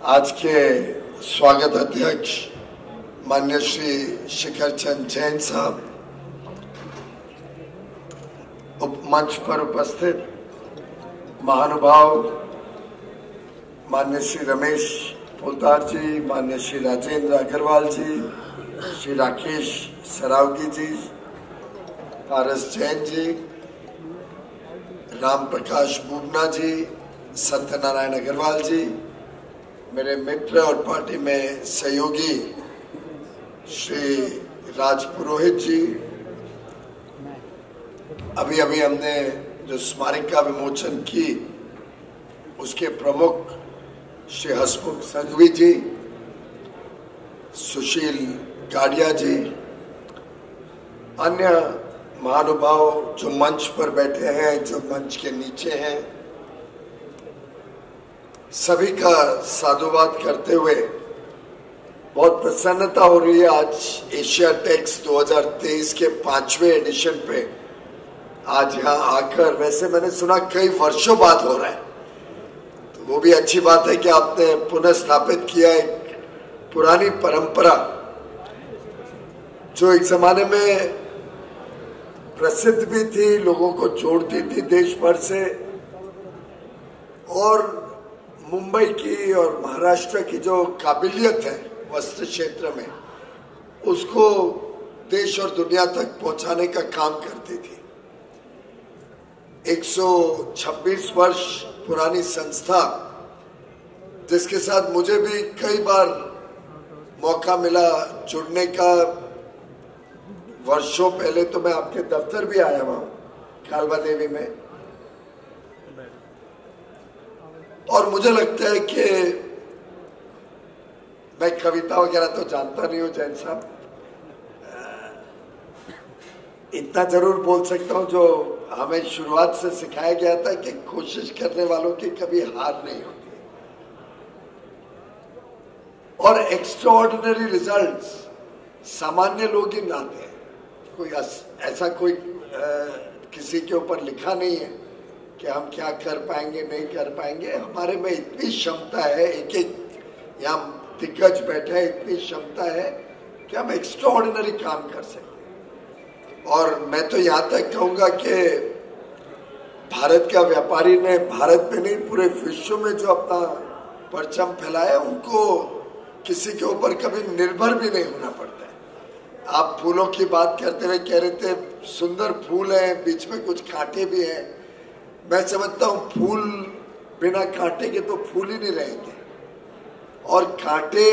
आज के स्वागत अध्यक्ष माननीय श्री शिखर चंद जैन साहब, मंच पर उपस्थित महानुभाव माननीय श्री रमेश पोद्दार जी, माननीय श्री राजेंद्र अग्रवाल जी, श्री राकेश सरावगी जी, पारस जैन जी, राम प्रकाश बुबना जी, सत्यनारायण अग्रवाल जी, मेरे मित्र और पार्टी में सहयोगी श्री राज पुरोहित जी, अभी हमने जो स्मारिका विमोचन की उसके प्रमुख श्री हसमुख संघवी जी, सुशील गाडिया जी, अन्य महानुभाव जो मंच पर बैठे हैं, जो मंच के नीचे हैं, सभी का साधुवाद करते हुए बहुत प्रसन्नता हो रही है। आज एशिया टेक्स 2023 के 5वें एडिशन पे आज यहाँ आकर, वैसे मैंने सुना कई वर्षों बाद हो रहा है, तो वो भी अच्छी बात है कि आपने पुनः स्थापित किया एक पुरानी परंपरा जो एक जमाने में प्रसिद्ध भी थी, लोगों को जोड़ती थी देश भर से, और मुंबई की और महाराष्ट्र की जो काबिलियत है वस्त्र क्षेत्र में, उसको देश और दुनिया तक पहुंचाने का काम करती थी। 126 वर्ष पुरानी संस्था, जिसके साथ मुझे भी कई बार मौका मिला जुड़ने का। वर्षों पहले तो मैं आपके दफ्तर भी आया हुआ हूं कालवा देवी में, और मुझे लगता है कि मैं कविता वगैरह तो जानता नहीं हूं जैन साहब, इतना जरूर बोल सकता हूं जो हमें शुरुआत से सिखाया गया था कि कोशिश करने वालों की कभी हार नहीं होती, और एक्स्ट्राऑर्डिनरी रिजल्ट्स सामान्य लोग ही लाते हैं। कोई ऐसा कोई किसी के ऊपर लिखा नहीं है कि हम क्या कर पाएंगे नहीं कर पाएंगे। हमारे में इतनी क्षमता है, एक एक यहाँ दिग्गज बैठे हैं, इतनी क्षमता है कि हम एक्स्ट्राऑर्डिनरी काम कर सकते हैं। और मैं तो यहाँ तक कहूँगा कि भारत का व्यापारी ने भारत में नहीं पूरे विश्व में जो अपना परचम फैलाया, उनको किसी के ऊपर कभी निर्भर भी नहीं होना पड़ता है। आप फूलों की बात करते हुए कह रहे थे सुंदर फूल है, बीच में कुछ कांटे भी हैं। मैं समझता हूँ फूल बिना कांटे के तो फूल ही नहीं रहेंगे, और कांटे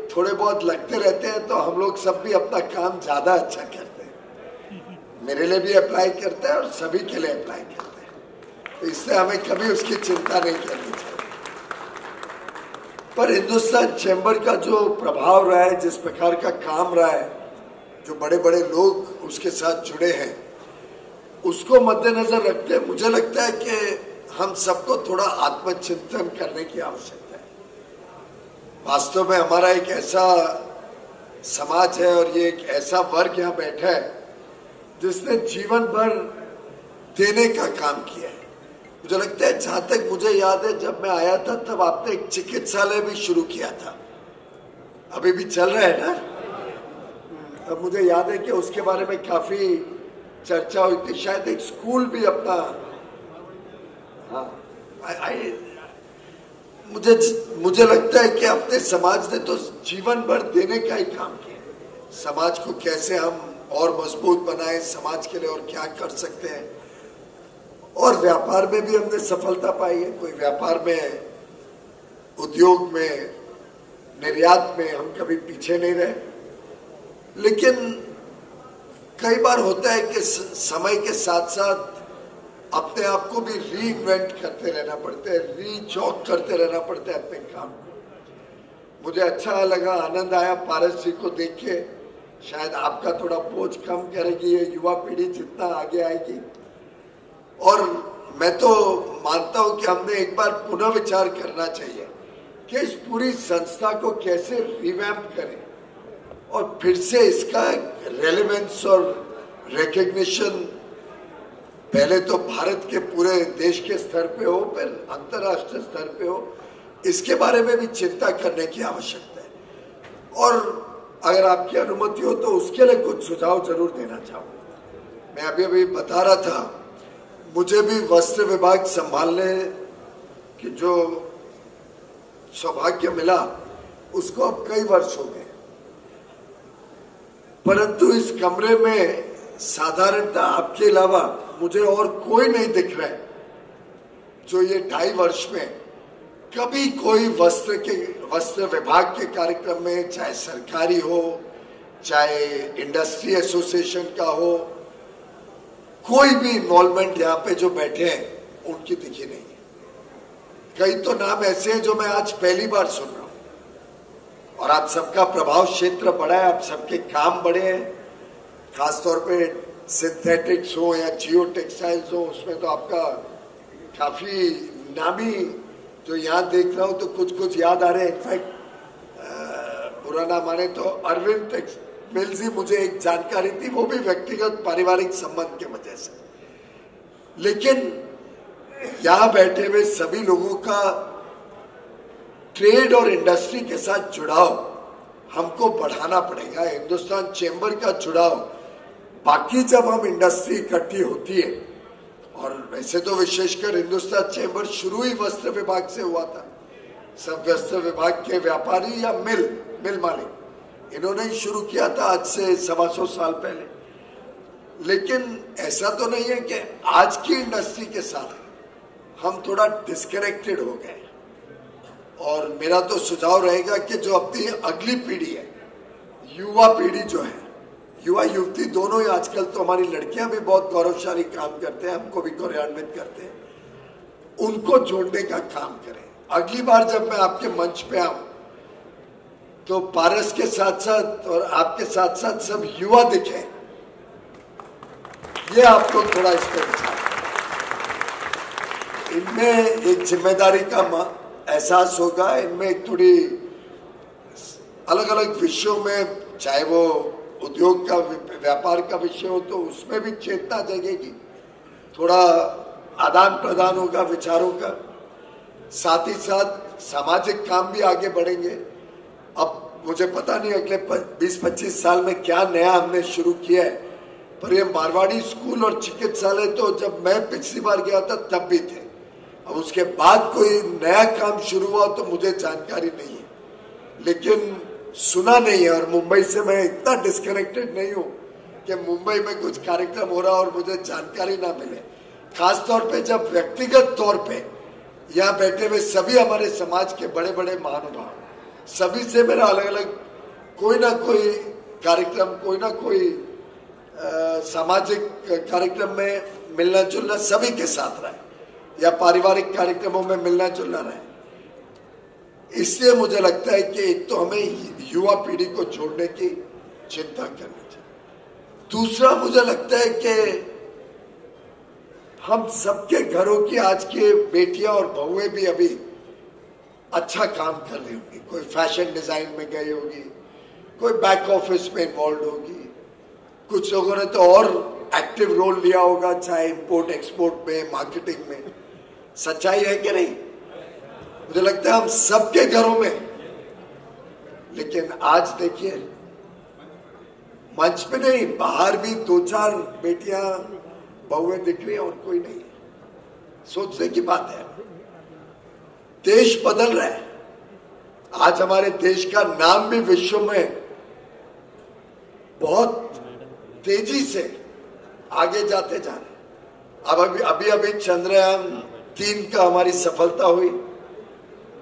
थोड़े बहुत लगते रहते हैं तो हम लोग सब भी अपना काम ज्यादा अच्छा करते हैं। मेरे लिए भी अप्लाई करते हैं और सभी के लिए अप्लाई करते हैं, तो इससे हमें कभी उसकी चिंता नहीं करनी चाहिए। पर हिंदुस्तान चैम्बर का जो प्रभाव रहा है, जिस प्रकार का काम रहा है, जो बड़े बड़े लोग उसके साथ जुड़े हैं, उसको मद्देनजर रखते मुझे लगता है कि हम सबको थोड़ा आत्मचिंतन करने की आवश्यकता है। वास्तव में हमारा एक ऐसा समाज है और ये एक ऐसा वर्ग यहाँ बैठा है जिसने जीवन भर देने का काम किया है। मुझे लगता है, जहां तक मुझे याद है, जब मैं आया था तब आपने एक चिकित्सालय भी शुरू किया था, अभी भी चल रहा है ना? तब मुझे याद है कि उसके बारे में काफी चर्चा हुई थी, शायद एक स्कूल भी अपना। मुझे लगता है कि अपने समाज ने तो जीवन भर देने का ही काम किया। समाज को कैसे हम और मजबूत बनाएं, समाज के लिए और क्या कर सकते हैं, और व्यापार में भी हमने सफलता पाई है। कोई व्यापार में, उद्योग में, निर्यात में हम कभी पीछे नहीं रहे। लेकिन कई बार होता है कि समय के साथ साथ अपने आप को भी रीइन्वेंट करते रहना पड़ता है, रीचॉक करते रहना पड़ता है अपने काम को। मुझे अच्छा लगा, आनंद आया पारस जी को देख के। शायद आपका थोड़ा बोझ कम करेगी ये युवा पीढ़ी जितना आगे आएगी, और मैं तो मानता हूं कि हमने एक बार पुनः विचार करना चाहिए कि इस पूरी संस्था को कैसे रिवैम्प करें और फिर से इसका रेलेवेंस और रिकग्निशन पहले तो भारत के पूरे देश के स्तर पे हो, फिर अंतर्राष्ट्रीय स्तर पे हो। इसके बारे में भी चिंता करने की आवश्यकता है। और अगर आपकी अनुमति हो तो उसके लिए कुछ सुझाव जरूर देना चाहूँगा। मैं अभी अभी बता रहा था, मुझे भी वस्त्र विभाग संभालने की जो सौभाग्य मिला उसको अब कई वर्ष हो गए, परंतु इस कमरे में साधारणतः आपके अलावा मुझे और कोई नहीं दिख रहा है जो ये 2.5 वर्ष में कभी कोई वस्त्र विभाग के कार्यक्रम में, चाहे सरकारी हो चाहे इंडस्ट्री एसोसिएशन का हो, कोई भी इन्वॉल्वमेंट यहाँ पे जो बैठे हैं उनकी दिखी नहीं है। कई तो नाम ऐसे हैं जो मैं आज पहली बार सुन रहा हूं। और आप सबका प्रभाव क्षेत्र बड़ा है, आप सबके काम बड़े हैं, खासतौर पे सिंथेटिक्स हो या जियो टेक्सटाइल्स हो, उसमें तो आपका काफी नामी, जो यहाँ देख रहा हूँ तो कुछ याद आ रहे हैं। इनफैक्ट बुरा ना माने तो अरविंद टेक्सटाइल्स ही मुझे एक जानकारी थी, वो भी व्यक्तिगत पारिवारिक संबंध के वजह से। लेकिन यहाँ बैठे हुए सभी लोगों का ट्रेड और इंडस्ट्री के साथ जुड़ाव हमको बढ़ाना पड़ेगा। हिंदुस्तान चेंबर का जुड़ाव, बाकी जब हम इंडस्ट्री इकट्ठी होती है, और वैसे तो विशेषकर हिंदुस्तान चेंबर शुरू ही वस्त्र विभाग से हुआ था। सब वस्त्र विभाग के व्यापारी या मिल मालिक, इन्होंने ही शुरू किया था आज से 125 साल पहले। लेकिन ऐसा तो नहीं है कि आज की इंडस्ट्री के साथ हम थोड़ा डिस्कनेक्टेड हो गए। और मेरा तो सुझाव रहेगा कि जो अपनी अगली पीढ़ी है, युवा पीढ़ी जो है, युवा युवती दोनों ही, आजकल तो हमारी लड़कियां भी बहुत गौरवशाली काम करते हैं, हमको भी गौरवान्वित करते हैं, उनको जोड़ने का काम करें। अगली बार जब मैं आपके मंच पे आऊं तो पारस के साथ साथ और आपके साथ साथ सब युवा दिखे, ये आप लोग थोड़ा इस पर विचार। इनमें एक जिम्मेदारी का एहसास होगा, इनमें एक थोड़ी अलग अलग विषयों में, चाहे वो उद्योग का व्यापार का विषय हो तो उसमें भी चेतना जगेगी, थोड़ा आदान प्रदान होगा विचारों का, साथ ही साथ सामाजिक काम भी आगे बढ़ेंगे। अब मुझे पता नहीं अगले 20-25 साल में क्या नया हमने शुरू किया है, पर ये मारवाड़ी स्कूल और चिकित्सालय तो जब मैं पिछली बार गया था तब भी थे। अब उसके बाद कोई नया काम शुरू हुआ तो मुझे जानकारी नहीं है, लेकिन सुना नहीं है। और मुंबई से मैं इतना डिस्कनेक्टेड नहीं हूं कि मुंबई में कुछ कार्यक्रम हो रहा और मुझे जानकारी ना मिले। खासतौर पे जब व्यक्तिगत तौर पे यहाँ बैठे हुए सभी हमारे समाज के बड़े बड़े महानुभाव, सभी से मेरा अलग अलग कोई ना कोई कार्यक्रम, कोई ना कोई सामाजिक कार्यक्रम में मिलना जुलना सभी के साथ रहा है, या पारिवारिक कार्यक्रमों में मिलना जुलना रहा है। इसलिए मुझे लगता है कि एक तो हमें युवा पीढ़ी को जोड़ने की चिंता करनी चाहिए। दूसरा, मुझे लगता है कि हम सबके घरों की आज के बेटियां और बहुएं भी अभी अच्छा काम कर रही होंगी। कोई फैशन डिजाइन में गई होगी, कोई बैक ऑफिस में इन्वॉल्व होगी, कुछ लोगों ने तो और एक्टिव रोल लिया होगा, चाहे इंपोर्ट एक्सपोर्ट में, मार्केटिंग में। सच्चाई है कि नहीं? मुझे लगता है हम सबके घरों में। लेकिन आज देखिए, मंच पे नहीं, बाहर भी 2-4 बेटियां बहुएं दिख रही हैं और कोई नहीं। सोचने की बात है। देश बदल रहा है। आज हमारे देश का नाम भी विश्व में बहुत तेजी से आगे जाते जा रहे हैं। अब अभी चंद्रयान 3 का हमारी सफलता हुई,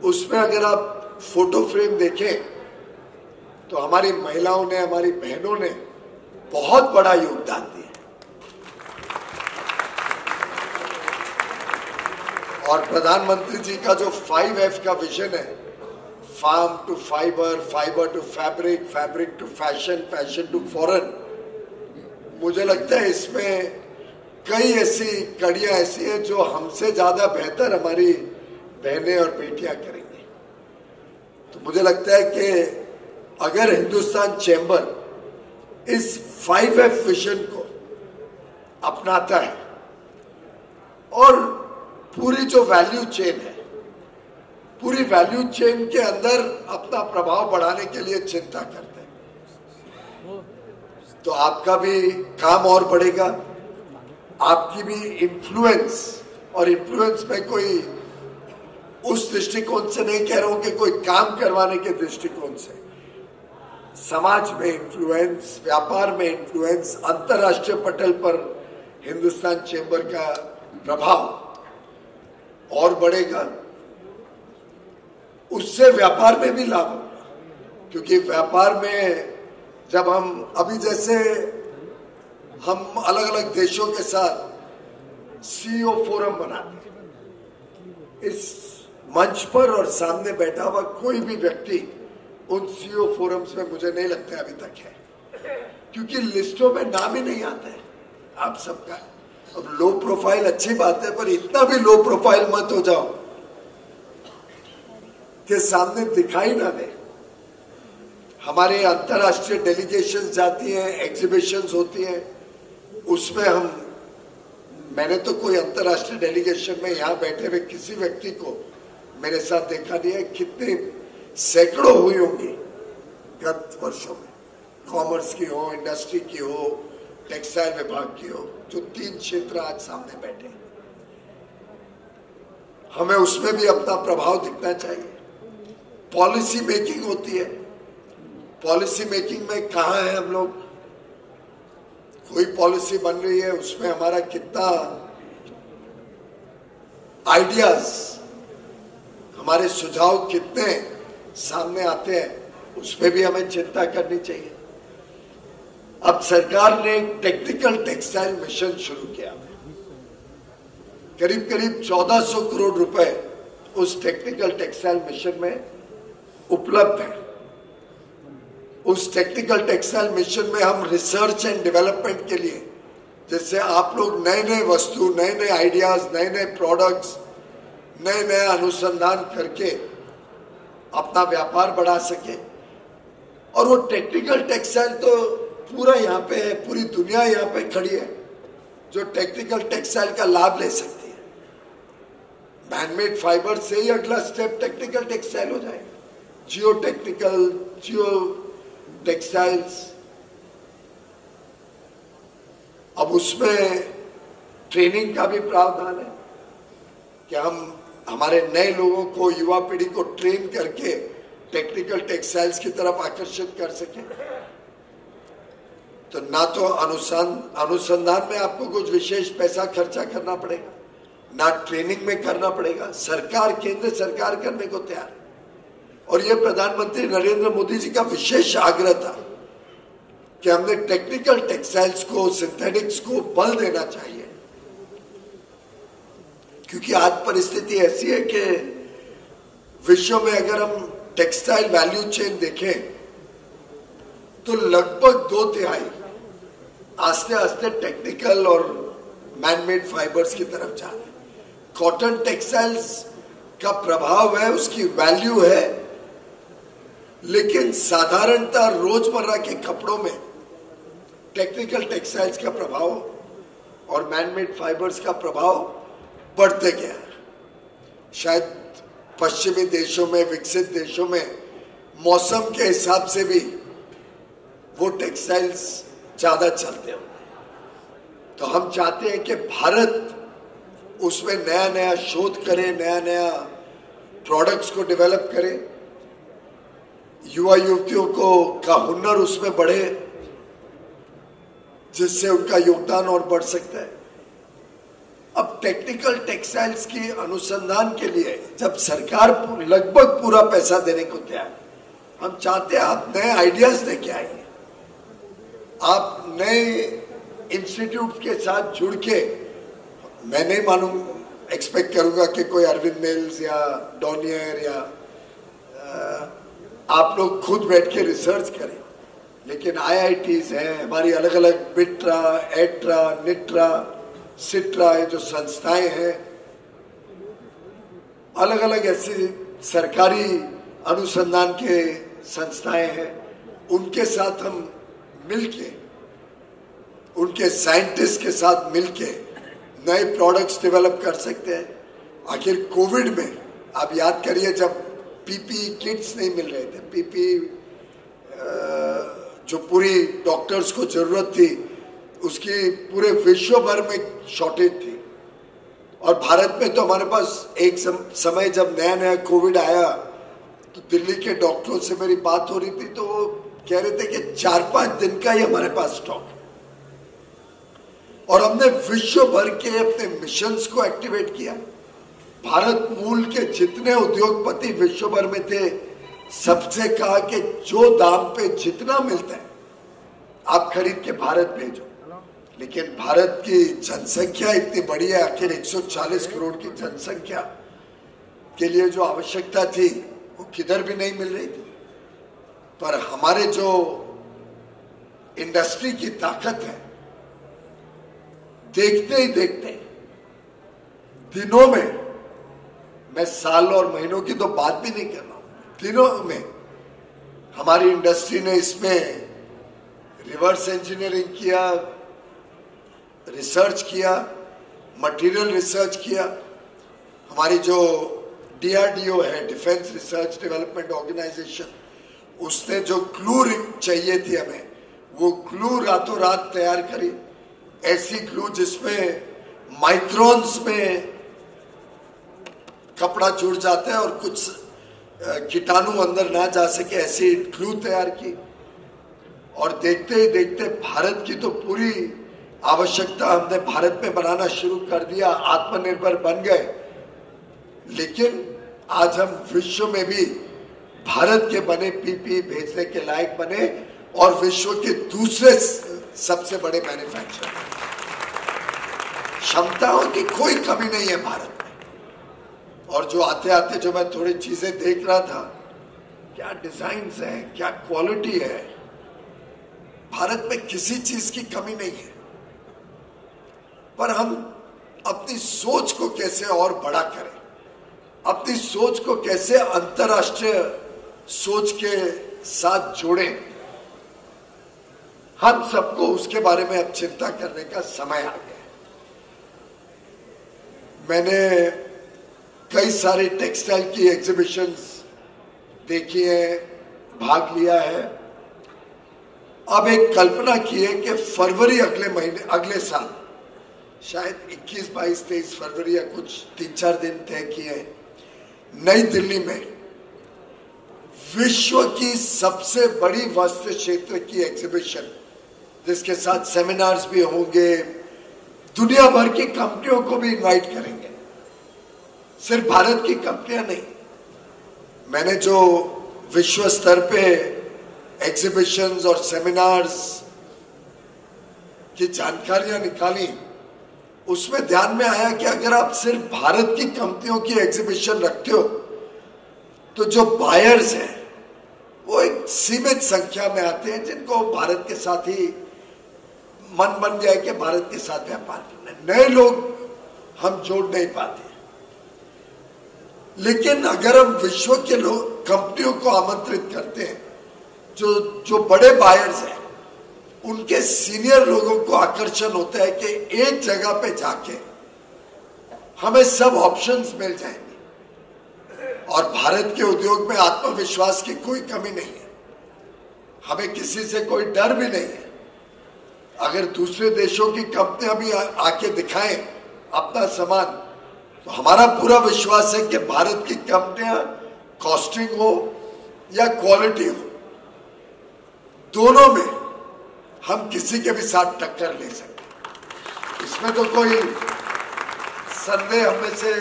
उसमें अगर आप फोटो फ्रेम देखें तो हमारी महिलाओं ने, हमारी बहनों ने बहुत बड़ा योगदान दिया। और प्रधानमंत्री जी का जो 5F का विजन है, farm to fibre, fibre to fabric, fabric to fashion, fashion to foreign, मुझे लगता है इसमें कई ऐसी कड़ियां ऐसी हैं जो हमसे ज्यादा बेहतर हमारी बहनें और बेटियां करेंगी। तो मुझे लगता है कि अगर हिंदुस्तान चैम्बर इस 5F विजन को अपनाता है और पूरी जो वैल्यू चेन है पूरी वैल्यू चेन के अंदर अपना प्रभाव बढ़ाने के लिए चिंता करते हैं, तो आपका भी काम और बढ़ेगा, आपकी भी इन्फ्लुएंस, और इन्फ्लुएंस में कोई उस दृष्टिकोण से नहीं कह रहा हूं कि कोई काम करवाने के दृष्टिकोण से, समाज में इन्फ्लुएंस, व्यापार में इन्फ्लुएंस, अंतरराष्ट्रीय पटल पर हिंदुस्तान चेंबर का प्रभाव और बढ़ेगा। उससे व्यापार में भी लाभ होगा, क्योंकि व्यापार में जब हम अभी जैसे हम अलग अलग देशों के साथ सीईओ फोरम बनाते हैं, इस मंच पर और सामने बैठा हुआ कोई भी व्यक्ति उन सीईओ फोरम्स में मुझे नहीं लगता अभी तक है, क्योंकि लिस्टों में नाम ही नहीं आता है आप सबका। अब लो प्रोफाइल अच्छी बात है, पर इतना भी लो प्रोफाइल मत हो जाओ के सामने दिखाई ना दे। हमारे अंतरराष्ट्रीय डेलीगेशंस जाती हैं, एग्जीबिशंस होती हैं, उसमें मैंने तो कोई अंतरराष्ट्रीय डेलीगेशन में यहाँ बैठे हुए किसी व्यक्ति को मेरे साथ देखा नहीं है। कितने सैकड़ों हुई होंगी गत वर्षों में, कॉमर्स की हो, इंडस्ट्री की हो, टेक्सटाइल विभाग की हो, जो 3 क्षेत्र आज सामने बैठे, हमें उसमें भी अपना प्रभाव दिखना चाहिए। पॉलिसी मेकिंग होती है, पॉलिसी मेकिंग में कहाँ है हम लोग, कोई पॉलिसी बन रही है उसमें हमारा कितना आइडियाज, हमारे सुझाव कितने सामने आते हैं, उस पर भी हमें चिंता करनी चाहिए। अब सरकार ने एक टेक्निकल टेक्सटाइल मिशन शुरू किया, करीब करीब 1400 करोड़ रुपए उस टेक्निकल टेक्सटाइल मिशन में उपलब्ध है। उस टेक्निकल टेक्सटाइल मिशन में हम रिसर्च एंड डेवलपमेंट के लिए, जैसे आप लोग नए नए वस्तु, नए नए आइडियाज, नए नए प्रोडक्ट्स, नए नए अनुसंधान करके अपना व्यापार बढ़ा सके। और वो टेक्निकल टेक्सटाइल तो पूरा यहाँ पे है, पूरी दुनिया यहाँ पे खड़ी है जो टेक्निकल टेक्सटाइल का लाभ ले सकती है। मैनमेड फाइबर से ही अगला स्टेप टेक्निकल टेक्सटाइल हो जाएगा, जियो टेक्निकल, जियो टेक्सटाइल्स। अब उसमें ट्रेनिंग का भी प्रावधान है कि हम हमारे नए लोगों को, युवा पीढ़ी को ट्रेन करके टेक्निकल टेक्सटाइल्स की तरफ आकर्षित कर सके। तो ना तो अनुसंधान में आपको कुछ विशेष पैसा खर्चा करना पड़ेगा, ना ट्रेनिंग में करना पड़ेगा, सरकार, केंद्र सरकार करने को तैयार है। और ये प्रधानमंत्री नरेंद्र मोदी जी का विशेष आग्रह था कि हमने टेक्निकल टेक्सटाइल्स को, सिंथेटिक्स को बल देना चाहिए, क्योंकि आज परिस्थिति ऐसी है कि विश्व में अगर हम टेक्सटाइल वैल्यू चेन देखें तो लगभग 2/3 आस्ते आस्ते टेक्निकल और मैनमेड फाइबर्स की तरफ जा रहे हैं। कॉटन टेक्सटाइल्स का प्रभाव है, उसकी वैल्यू है, लेकिन साधारणतः रोजमर्रा के कपड़ों में टेक्निकल टेक्सटाइल्स का प्रभाव और मैनमेड फाइबर्स का प्रभाव बढ़ते गया है। शायद पश्चिमी देशों में, विकसित देशों में मौसम के हिसाब से भी वो टेक्सटाइल्स ज्यादा चलते हैं। तो हम चाहते हैं कि भारत उसमें नया नया शोध करे, नया नया प्रोडक्ट्स को डेवलप करे, युवा युवतियों को का हुनर उसमें बढ़े, जिससे उनका योगदान और बढ़ सकता है। अब टेक्निकल टेक्सटाइल्स की अनुसंधान के लिए जब सरकार लगभग पूरा पैसा देने को तैयार, हम चाहते हैं आप नए आइडियाज लेके आइए, आप नए इंस्टीट्यूट के साथ जुड़ के, मैं नहीं मालूम, एक्सपेक्ट करूंगा कि कोई अरविंद मिल्स या डॉनियर या आप लोग खुद बैठ के रिसर्च करें, लेकिन आईआईटीज हैं हमारी, अलग अलग बिट्रा, एट्रा, निट्रा, सिट्रा, ये जो संस्थाएं हैं, अलग अलग ऐसी सरकारी अनुसंधान के संस्थाएं हैं, उनके साथ हम मिलके, उनके साइंटिस्ट के साथ मिलके नए प्रोडक्ट्स डेवलप कर सकते हैं। आखिर कोविड में आप याद करिए जब पीपीई किट्स नहीं मिल रहे थे, पीपीई जो पूरी डॉक्टर्स को जरूरत थी उसकी पूरे विश्व भर में शॉर्टेज थी। और भारत में तो हमारे पास एक समय जब नया नया कोविड आया तो दिल्ली के डॉक्टरों से मेरी बात हो रही थी तो वो कह रहे थे कि 4-5 दिन का ही हमारे पास स्टॉक है। और हमने विश्व भर के अपने मिशंस को एक्टिवेट किया। भारत मूल के जितने उद्योगपति विश्व भर में थे सबसे कहा कि जो दाम पे जितना मिलता है आप खरीद के भारत भेजो। लेकिन भारत की जनसंख्या इतनी बड़ी है, आखिर 140 करोड़ की जनसंख्या के लिए जो आवश्यकता थी वो किधर भी नहीं मिल रही थी। पर हमारे जो इंडस्ट्री की ताकत है, देखते ही देखते दिनों में, मैं साल और महीनों की तो बात भी नहीं कर रहा हूं, दिनों में हमारी इंडस्ट्री ने इसमें रिवर्स इंजीनियरिंग किया, रिसर्च किया, मटेरियल रिसर्च किया। हमारी जो डीआरडीओ है, डिफेंस रिसर्च डेवलपमेंट ऑर्गेनाइजेशन, उसने जो ग्लू चाहिए थी हमें, वो ग्लू रातों रात तैयार करी। ऐसी ग्लू जिसमें माइक्रोन्स में कपड़ा जुड़ जाता है और कुछ कीटाणु अंदर ना जा सके, ऐसी ग्लू तैयार की। और देखते ही देखते भारत की तो पूरी आवश्यकता हमने भारत में बनाना शुरू कर दिया, आत्मनिर्भर बन गए। लेकिन आज हम विश्व में भी भारत के बने पीपीई भेजने के लायक बने और विश्व के दूसरे सबसे बड़े मैन्युफैक्चरर। क्षमताओं की कोई कमी नहीं है भारत में। और जो आते आते जो मैं थोड़ी चीजें देख रहा था, क्या डिजाइन्स हैं, क्या क्वालिटी है, भारत में किसी चीज की कमी नहीं है। पर हम अपनी सोच को कैसे और बड़ा करें, अपनी सोच को कैसे अंतरराष्ट्रीय सोच के साथ जोड़ें, हम सबको उसके बारे में अब चिंता करने का समय आ गया है। मैंने कई सारे टेक्सटाइल की एग्जीबिशंस देखी है, भाग लिया है। अब एक कल्पना की है कि फरवरी अगले महीने, अगले साल, शायद 21, 22, 23 फरवरी या कुछ 3-4 दिन तय किए, नई दिल्ली में विश्व की सबसे बड़ी वस्त्र क्षेत्र की एग्जीबिशन, जिसके साथ सेमिनार्स भी होंगे, दुनिया भर की कंपनियों को भी इनवाइट करेंगे, सिर्फ भारत की कंपनियां नहीं। मैंने जो विश्व स्तर पे एग्जीबिशंस और सेमिनार्स की जानकारियां निकाली, उसमें ध्यान में आया कि अगर आप सिर्फ भारत की कंपनियों की एग्जीबिशन रखते हो तो जो बायर्स हैं वो एक सीमित संख्या में आते हैं, जिनको भारत के साथ ही मन बन जाए कि भारत के साथ व्यापार करना है। नए लोग हम जोड़ नहीं पाते। लेकिन अगर हम विश्व के लोग कंपनियों को आमंत्रित करते हैं, जो बड़े बायर्स हैं, उनके सीनियर लोगों को आकर्षण होता है कि एक जगह पे जाके हमें सब ऑप्शंस मिल जाएंगे। और भारत के उद्योग में आत्मविश्वास की कोई कमी नहीं है, हमें किसी से कोई डर भी नहीं है। अगर दूसरे देशों की कंपनियां भी आके दिखाएं अपना सामान, तो हमारा पूरा विश्वास है कि भारत की कंपनियां कॉस्टिंग हो या क्वालिटी हो, दोनों में हम किसी के भी साथ टक्कर ले सकते। इसमें तो कोई संदेह हमें से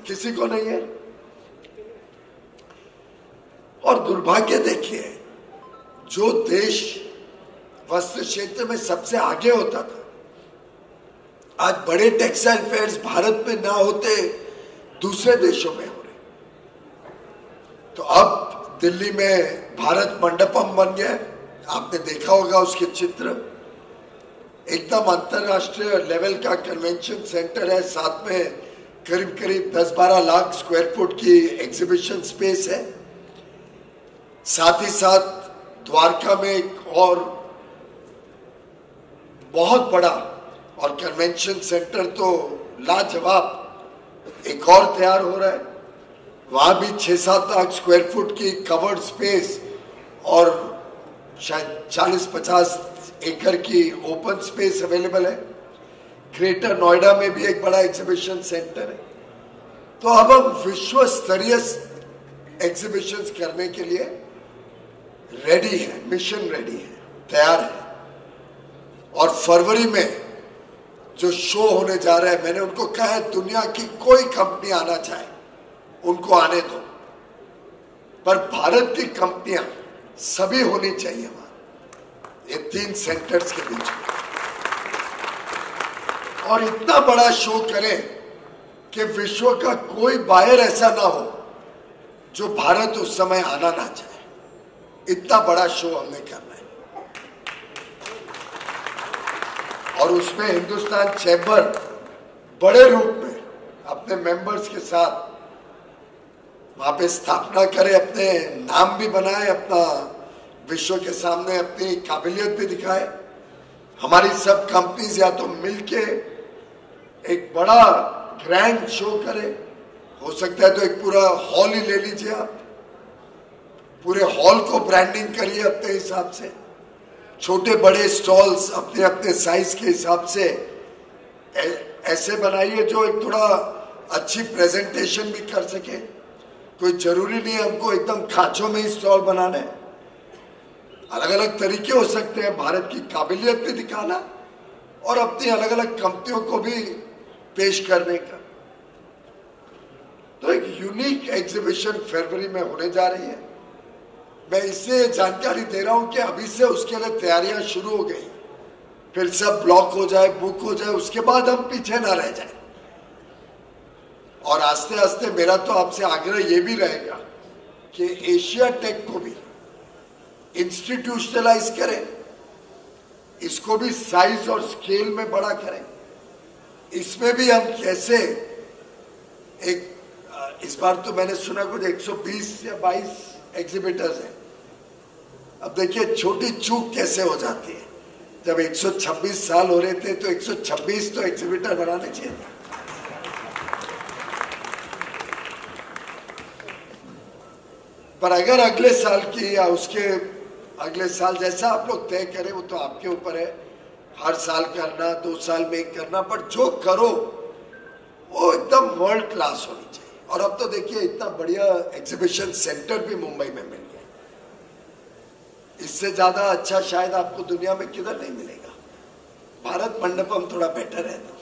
किसी को नहीं है। और दुर्भाग्य देखिए, जो देश वस्त्र क्षेत्र में सबसे आगे होता था, आज बड़े टेक्सटाइल फेयर्स भारत में ना होते दूसरे देशों में हो रहे। तो अब दिल्ली में भारत मंडपम बन गया। आपने देखा होगा उसके चित्र, एकदम अंतरराष्ट्रीय लेवल का कन्वेंशन सेंटर है, साथ में करीब करीब 10-12 लाख स्क्वायर फुट की एग्जीबिशन स्पेस है। साथ ही साथ द्वारका में एक और बहुत बड़ा और कन्वेंशन सेंटर तो लाजवाब एक और तैयार हो रहा है, वहां भी 6-7 लाख स्क्वायर फुट की कवर्ड स्पेस और शायद 40-50 एकड़ की ओपन स्पेस अवेलेबल है। ग्रेटर नोएडा में भी एक बड़ा एग्जीबिशन सेंटर है। तो अब हम विश्व स्तरीय एग्जीबिशंस करने के लिए रेडी है, मिशन रेडी है, तैयार है। और फरवरी में जो शो होने जा रहा है, मैंने उनको कहा है दुनिया की कोई कंपनी आना चाहे उनको आने दो, पर भारत की कंपनियां सभी होनी चाहिए वहां, ये 3 सेंटर्स के बीच में। और इतना बड़ा शो करें कि विश्व का कोई बायर ऐसा ना हो जो भारत उस समय आना ना चाहे। इतना बड़ा शो हमने करना है। और उसमें हिंदुस्तान चैम्बर बड़े रूप में अपने मेंबर्स के साथ वहां पे स्थापना करे, अपने नाम भी बनाए, अपना विश्व के सामने अपनी काबिलियत भी दिखाए। हमारी सब कंपनीज या तो मिलके एक बड़ा ग्रैंड शो करे, हो सकता है तो एक पूरा हॉल ही ले लीजिए आप, पूरे हॉल को ब्रांडिंग करिए अपने हिसाब से, छोटे बड़े स्टॉल्स अपने अपने साइज के हिसाब से ऐसे बनाइए जो एक थोड़ा अच्छी प्रेजेंटेशन भी कर सके। कोई जरूरी नहीं है हमको एकदम खांचों में ही स्टॉल बनाने, अलग अलग तरीके हो सकते हैं भारत की काबिलियत भी दिखाना और अपनी अलग अलग कंपनियों को भी पेश करने का। तो एक यूनिक एग्जीबिशन फरवरी में होने जा रही है। मैं इससे जानकारी दे रहा हूं कि अभी से उसके लिए तैयारियां शुरू हो गई, फिर सब ब्लॉक हो जाए, बुक हो जाए, उसके बाद हम पीछे ना रह जाए। और आस्ते आस्ते मेरा तो आपसे आग्रह ये भी रहेगा कि एशिया टेक को भी इंस्टीट्यूशनलाइज करें, इसको भी साइज और स्केल में बड़ा करें। इसमें भी हम कैसे एक, इस बार तो मैंने सुना कुछ 120 या 22 एग्जीबिटर्स हैं। अब देखिए छोटी चूक कैसे हो जाती है, जब 126 साल हो रहे थे तो 126 तो एग्जीबिटर बनाने चाहिए था। पर अगर अगले साल की या उसके अगले साल जैसा आप लोग तय करें, वो तो आपके ऊपर है, हर साल करना, 2 साल में एक करना, पर जो करो वो एकदम वर्ल्ड क्लास होनी चाहिए। और अब तो देखिए इतना बढ़िया एग्जीबिशन सेंटर भी मुंबई में मिल गया, इससे ज्यादा अच्छा शायद आपको दुनिया में किधर नहीं मिलेगा। भारत मंडपम थोड़ा बेटर है तो।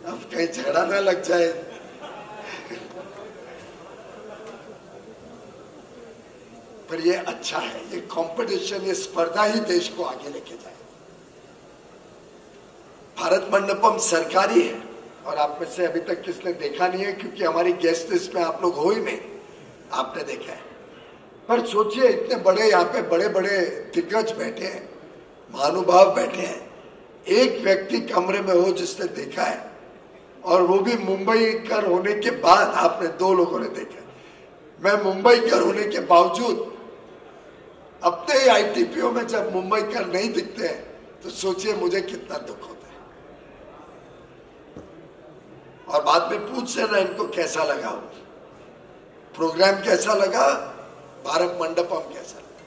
अब कहीं झगड़ा ना लग जाए। पर ये अच्छा है, ये कंपटीशन, ये स्पर्धा ही देश को आगे लेके जाए। भारत मंडपम सरकारी है और आप में से अभी तक किसने देखा नहीं है, क्योंकि हमारी गेस्ट लिस्ट में आप लोग हो ही नहीं, आपने देखा है। पर सोचिए इतने बड़े यहाँ पे बड़े बड़े दिग्गज बैठे हैं, महानुभाव बैठे हैं, एक व्यक्ति कमरे में हो जिसने देखा है, और वो भी मुंबई कर होने के बाद। आपने 2 लोगों ने देखा, मैं मुंबई कर होने के बावजूद अपने ही आईटीपीओ में जब मुंबई कर नहीं दिखते हैं तो सोचिए मुझे कितना दुख होता है। और बाद में पूछ लेना इनको कैसा लगा, प्रोग्राम कैसा लगा, भारत मंडपम कैसा लगा।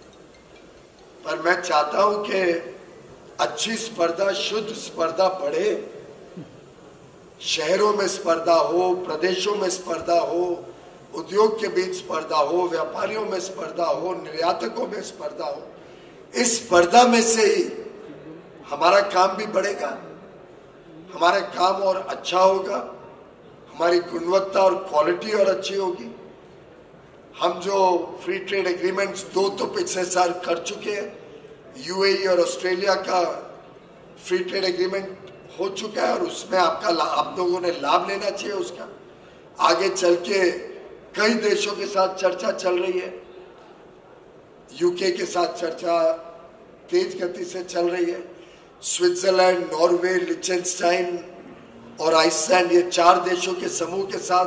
पर मैं चाहता हूं कि अच्छी स्पर्धा, शुद्ध स्पर्धा बढ़े, शहरों में स्पर्धा हो, प्रदेशों में स्पर्धा हो, उद्योग के बीच स्पर्धा हो, व्यापारियों में स्पर्धा हो, निर्यातकों में स्पर्धा हो। इस स्पर्धा में से ही हमारा काम भी बढ़ेगा, हमारा काम और अच्छा होगा, हमारी गुणवत्ता और क्वालिटी और अच्छी होगी। हम जो फ्री ट्रेड एग्रीमेंट्स 2 तो पिछले साल कर चुके हैं, यूएई और ऑस्ट्रेलिया का फ्री ट्रेड एग्रीमेंट हो चुका है और उसमें आप लोगों ने लाभ लेना चाहिए उसका। आगे चल के कई देशों के साथ चर्चा चल रही है, यूके के साथ चर्चा तेज गति से चल रही है, स्विट्जरलैंड, नॉर्वे, लिechtenstein और आइसलैंड, ये 4 देशों के समूह के साथ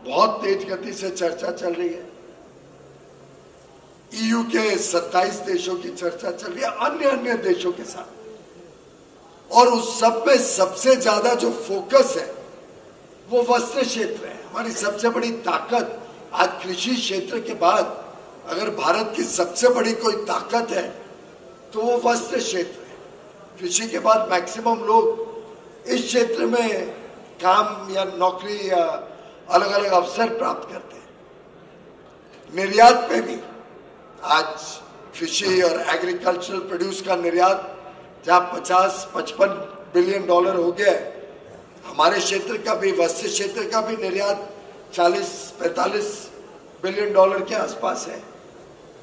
बहुत तेज गति से चर्चा चल रही है। ईयू के 27 देशों की चर्चा चल रही है, अन्य अन्य देशों के साथ। और उस सब में सबसे ज्यादा जो फोकस है वो वस्त्र क्षेत्र है। हमारी सबसे बड़ी ताकत आज कृषि क्षेत्र के बाद अगर भारत की सबसे बड़ी कोई ताकत है तो वो वस्त्र क्षेत्र है। कृषि के बाद मैक्सिमम लोग इस क्षेत्र में काम या नौकरी या अलग अलग अवसर प्राप्त करते हैं। निर्यात में भी आज कृषि और एग्रीकल्चरल प्रोड्यूस का निर्यात जहाँ 50-55 बिलियन डॉलर हो गया है, हमारे क्षेत्र का भी, वस्त्र क्षेत्र का भी निर्यात 40-45 बिलियन डॉलर के आसपास है।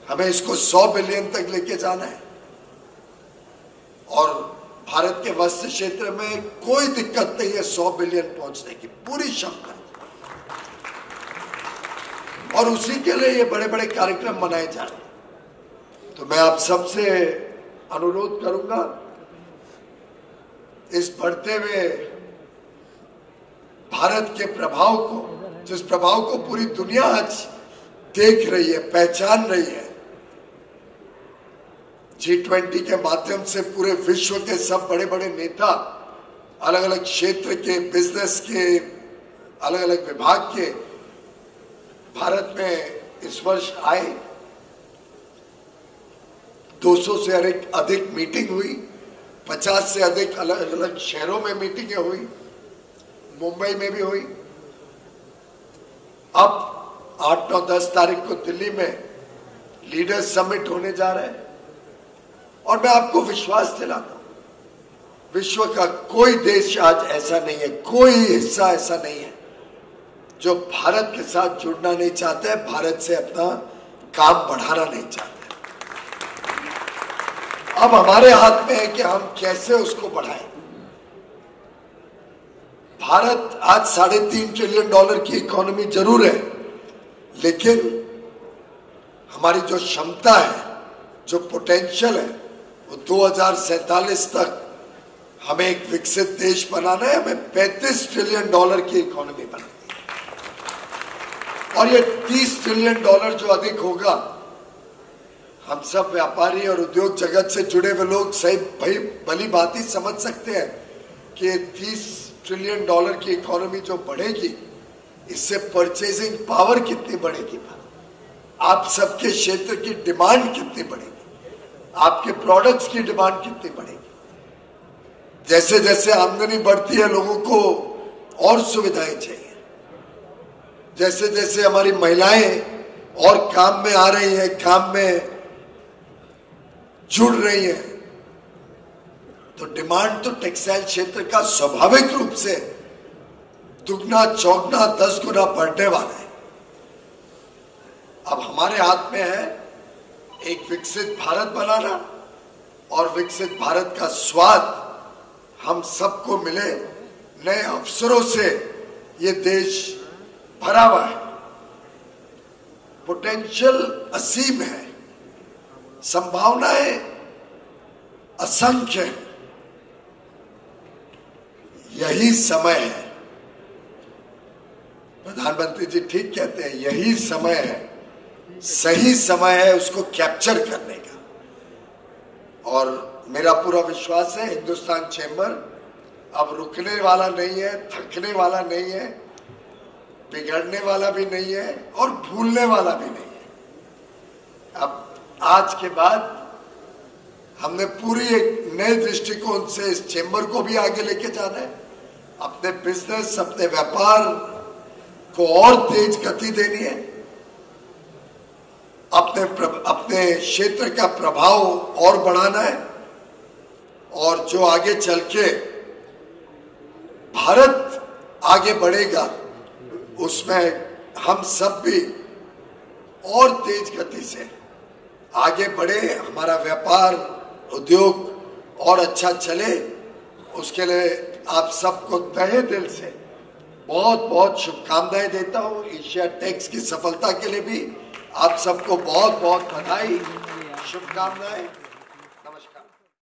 हमें इसको 100 बिलियन तक लेके जाना है और भारत के वस्त्र क्षेत्र में कोई दिक्कत नहीं है 100 बिलियन पहुंचने की, पूरी क्षमता। और उसी के लिए ये बड़े बड़े कार्यक्रम मनाए जा रहे हैं। तो मैं आप सबसे अनुरोध करूंगा, इस बढ़ते हुए भारत के प्रभाव को, जिस प्रभाव को पूरी दुनिया आज देख रही है, पहचान रही है, G20 के माध्यम से पूरे विश्व के सब बड़े बड़े नेता अलग अलग क्षेत्र के, बिजनेस के, अलग अलग विभाग के भारत में इस वर्ष आए। 200 से अधिक मीटिंग हुई, 50 से अधिक अलग अलग शहरों में मीटिंगें हुई, मुंबई में भी हुई। अब 8, 9, 10 तारीख को दिल्ली में लीडर्स समिट होने जा रहे हैं और मैं आपको विश्वास दिलाता हूं, विश्व का कोई देश आज ऐसा नहीं है, कोई हिस्सा ऐसा नहीं है जो भारत के साथ जुड़ना नहीं चाहते हैं, भारत से अपना काम बढ़ाना नहीं चाहते। अब हमारे हाथ में है कि हम कैसे उसको बढ़ाएं। भारत आज 3.5 ट्रिलियन डॉलर की इकोनॉमी जरूर है, लेकिन हमारी जो क्षमता है, जो पोटेंशियल है, वो 2047 तक हमें एक विकसित देश बनाना है। हमें 35 ट्रिलियन डॉलर की इकोनॉमी बनानी है और ये 30 ट्रिलियन डॉलर जो अधिक होगा, हम सब व्यापारी और उद्योग जगत से जुड़े हुए लोग सही भाई भली बात ही समझ सकते हैं कि 30 ट्रिलियन डॉलर की इकोनॉमी जो बढ़ेगी, इससे परचेजिंग पावर कितनी बढ़ेगी, आप सबके क्षेत्र की डिमांड कितनी बढ़ेगी, आपके प्रोडक्ट्स की डिमांड कितनी बढ़ेगी। जैसे जैसे आमदनी बढ़ती है, लोगों को और सुविधाएं चाहिए। जैसे जैसे हमारी महिलाएं और काम में आ रही हैं, काम में जुड़ रही हैं, तो डिमांड तो टेक्सटाइल क्षेत्र का स्वाभाविक रूप से दुगना, चौगुना, 10 गुना बढ़ने वाला है। अब हमारे हाथ में है एक विकसित भारत बनाना और विकसित भारत का स्वाद हम सबको मिले। नए अवसरों से ये देश भरा हुआ है, पोटेंशियल असीम है, संभावनाएं असंख्य है। यही समय है, प्रधानमंत्री जी ठीक कहते हैं, यही समय है, सही समय है उसको कैप्चर करने का। और मेरा पूरा विश्वास है हिंदुस्तान चेंबर अब रुकने वाला नहीं है, थकने वाला नहीं है, बिगड़ने वाला भी नहीं है और भूलने वाला भी नहीं है। अब आज के बाद हमने पूरी एक नए दृष्टिकोण से इस चेंबर को भी आगे लेके जाना है, अपने बिजनेस, अपने व्यापार को और तेज गति देनी है, अपने क्षेत्र का प्रभाव और बढ़ाना है और जो आगे चल के भारत आगे बढ़ेगा उसमें हम सब भी और तेज गति से आगे बढ़े, हमारा व्यापार उद्योग और अच्छा चले। उसके लिए आप सबको तहे दिल से बहुत बहुत शुभकामनाएं देता हूं। एशिया टेक्स की सफलता के लिए भी आप सबको बहुत बहुत बधाई, शुभकामनाएं।